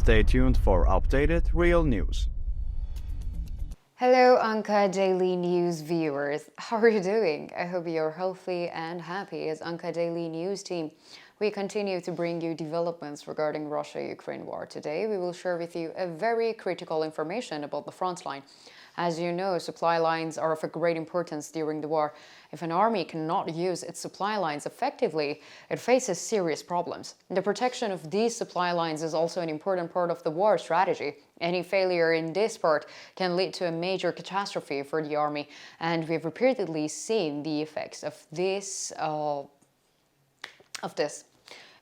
Stay tuned for updated real news. Hello, Anka Daily News viewers. How are you doing? I hope you're healthy and happy. As Anka Daily News team, we continue to bring you developments regarding Russia-Ukraine war. Today, we will share with you a very critical information about the front line. As you know, supply lines are of great importance during the war. If an army cannot use its supply lines effectively, it faces serious problems. The protection of these supply lines is also an important part of the war strategy. Any failure in this part can lead to a major catastrophe for the army, and we've repeatedly seen the effects of this.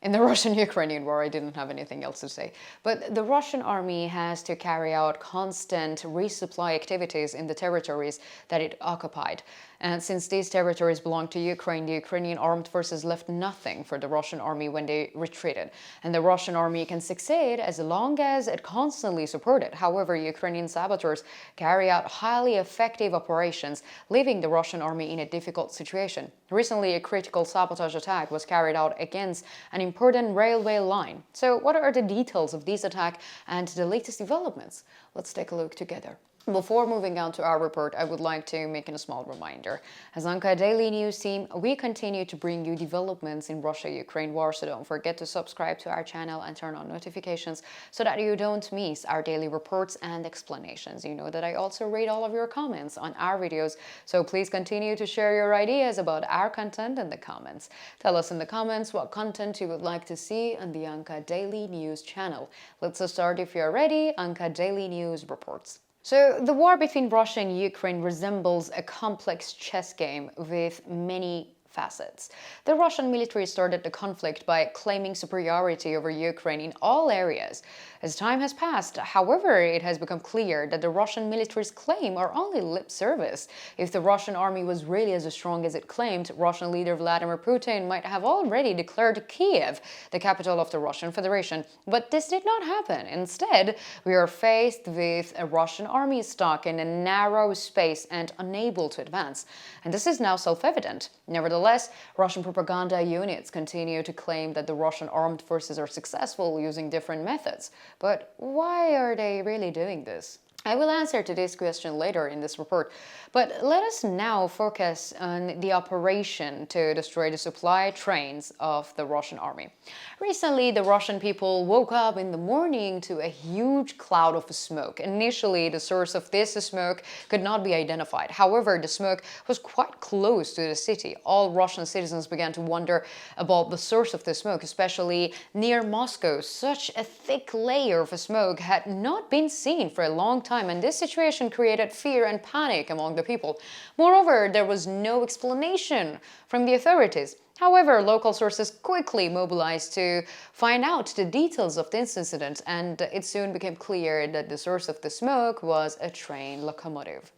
In the Russian-Ukrainian war, I didn't have anything else to say. But the Russian army has to carry out constant resupply activities in the territories that it occupied. And since these territories belong to Ukraine, the Ukrainian armed forces left nothing for the Russian army when they retreated. And the Russian army can succeed as long as it constantly supported. However, Ukrainian saboteurs carry out highly effective operations, leaving the Russian army in a difficult situation. Recently, a critical sabotage attack was carried out against an important railway line. So what are the details of this attack and the latest developments? Let's take a look together. Before moving on to our report, I would like to make a small reminder. As Anka Daily News team, we continue to bring you developments in Russia-Ukraine war, so don't forget to subscribe to our channel and turn on notifications so that you don't miss our daily reports and explanations. You know that I also read all of your comments on our videos, so please continue to share your ideas about our content in the comments. Tell us in the comments what content you would like to see on the Anka Daily News channel. Let's start if you're ready. Anka Daily News reports. So, the war between Russia and Ukraine resembles a complex chess game with many facets. The Russian military started the conflict by claiming superiority over Ukraine in all areas. As time has passed, however, it has become clear that the Russian military's claim are only lip service. If the Russian army was really as strong as it claimed, Russian leader Vladimir Putin might have already declared Kiev the capital of the Russian Federation. But this did not happen. Instead, we are faced with a Russian army stuck in a narrow space and unable to advance. And this is now self-evident. Nevertheless, Russian propaganda units continue to claim that the Russian armed forces are successful using different methods. But why are they really doing this? I will answer to this question later in this report, but let us now focus on the operation to destroy the supply trains of the Russian army. Recently, the Russian people woke up in the morning to a huge cloud of smoke. Initially, the source of this smoke could not be identified. However, the smoke was quite close to the city. All Russian citizens began to wonder about the source of the smoke, especially near Moscow. Such a thick layer of smoke had not been seen for a long time, and this situation created fear and panic among the people. Moreover, there was no explanation from the authorities. However, local sources quickly mobilized to find out the details of this incident, and it soon became clear that the source of the smoke was a train locomotive.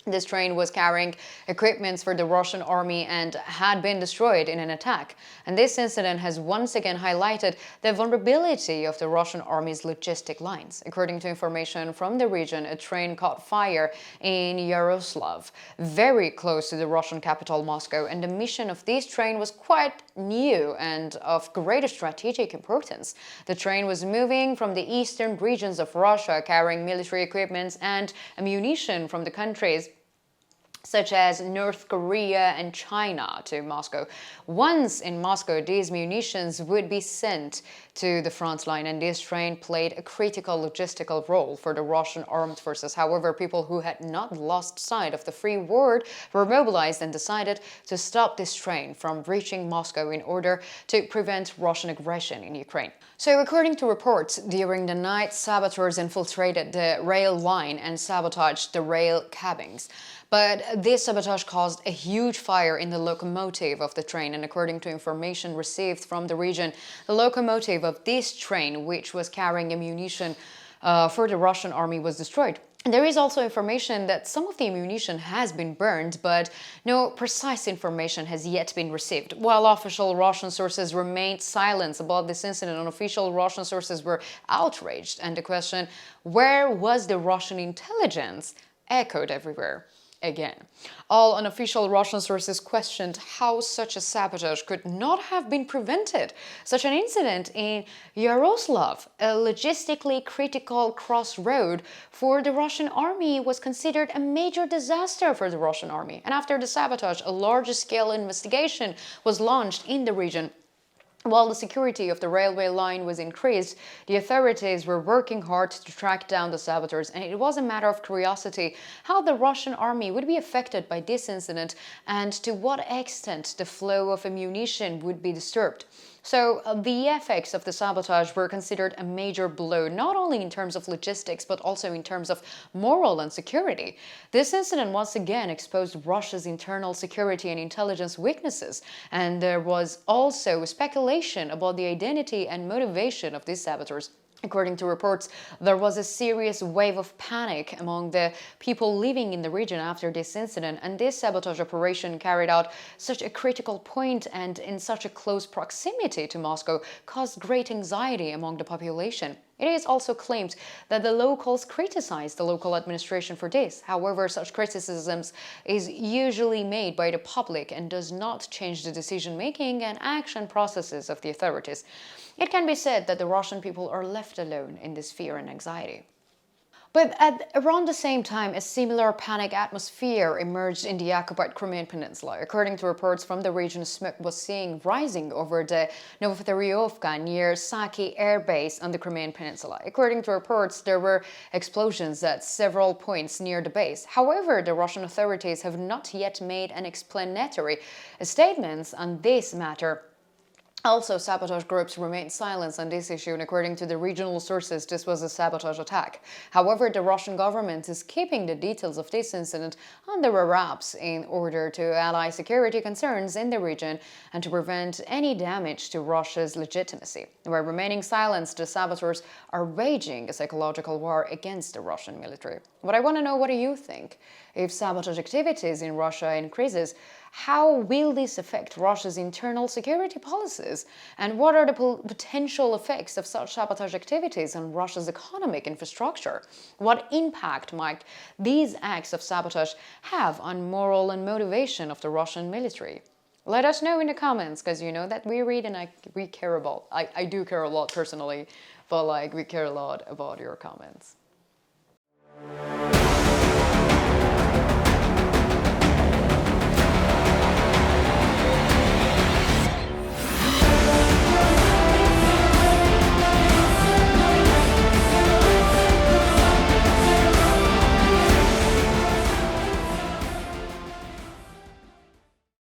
This train was carrying equipment for the Russian army and had been destroyed in an attack. And this incident has once again highlighted the vulnerability of the Russian army's logistic lines. According to information from the region, a train caught fire in Yaroslav, very close to the Russian capital Moscow, and the mission of this train was quite new and of great strategic importance. The train was moving from the eastern regions of Russia, carrying military equipment and ammunition from the countries such as North Korea and China to Moscow. Once in Moscow, these munitions would be sent to the front line, and this train played a critical logistical role for the Russian armed forces. However, people who had not lost sight of the free world were mobilized and decided to stop this train from reaching Moscow in order to prevent Russian aggression in Ukraine. So, according to reports, during the night, saboteurs infiltrated the rail line and sabotaged the rail cabins. But this sabotage caused a huge fire in the locomotive of the train, and according to information received from the region, the locomotive of this train, which was carrying ammunition for the Russian army, was destroyed. There is also information that some of the ammunition has been burned, but no precise information has yet been received. While official Russian sources remained silent about this incident, unofficial Russian sources were outraged, and the question, where was the Russian intelligence, echoed everywhere. again. All unofficial Russian sources questioned how such a sabotage could not have been prevented. Such an incident in Yaroslav, a logistically critical crossroad for the Russian army, was considered a major disaster for the Russian army. And after the sabotage, a large-scale investigation was launched in the region. While the security of the railway line was increased, the authorities were working hard to track down the saboteurs, and it was a matter of curiosity how the Russian army would be affected by this incident and to what extent the flow of ammunition would be disturbed. So the effects of the sabotage were considered a major blow, not only in terms of logistics, but also in terms of moral and security. This incident once again exposed Russia's internal security and intelligence weaknesses, and there was also speculation about the identity and motivation of these saboteurs. According to reports, there was a serious wave of panic among the people living in the region after this incident, and this sabotage operation carried out such a critical point and in such a close proximity to Moscow caused great anxiety among the population. It is also claimed that the locals criticized the local administration for this. However, such criticisms is usually made by the public and does not change the decision-making and action processes of the authorities. It can be said that the Russian people are left alone in this fear and anxiety. But at around the same time, a similar panic atmosphere emerged in the occupied Crimean peninsula. According to reports from the region, smoke was seen rising over the Novothoryovka near Saki air base on the Crimean peninsula. According to reports, there were explosions at several points near the base. However, the Russian authorities have not yet made an explanatory statements on this matter. Also, sabotage groups remained silent on this issue, and according to the regional sources, this was a sabotage attack. However, the Russian government is keeping the details of this incident under wraps in order to allay security concerns in the region and to prevent any damage to Russia's legitimacy. By remaining silent, the saboteurs are waging a psychological war against the Russian military. But I want to know, what do you think? If sabotage activities in Russia increases, how will this affect Russia's internal security policies? And what are the potential effects of such sabotage activities on Russia's economic infrastructure? What impact might these acts of sabotage have on moral and motivation of the Russian military? Let us know in the comments, because you know that we read and we care about. I do care a lot personally, but we care a lot about your comments.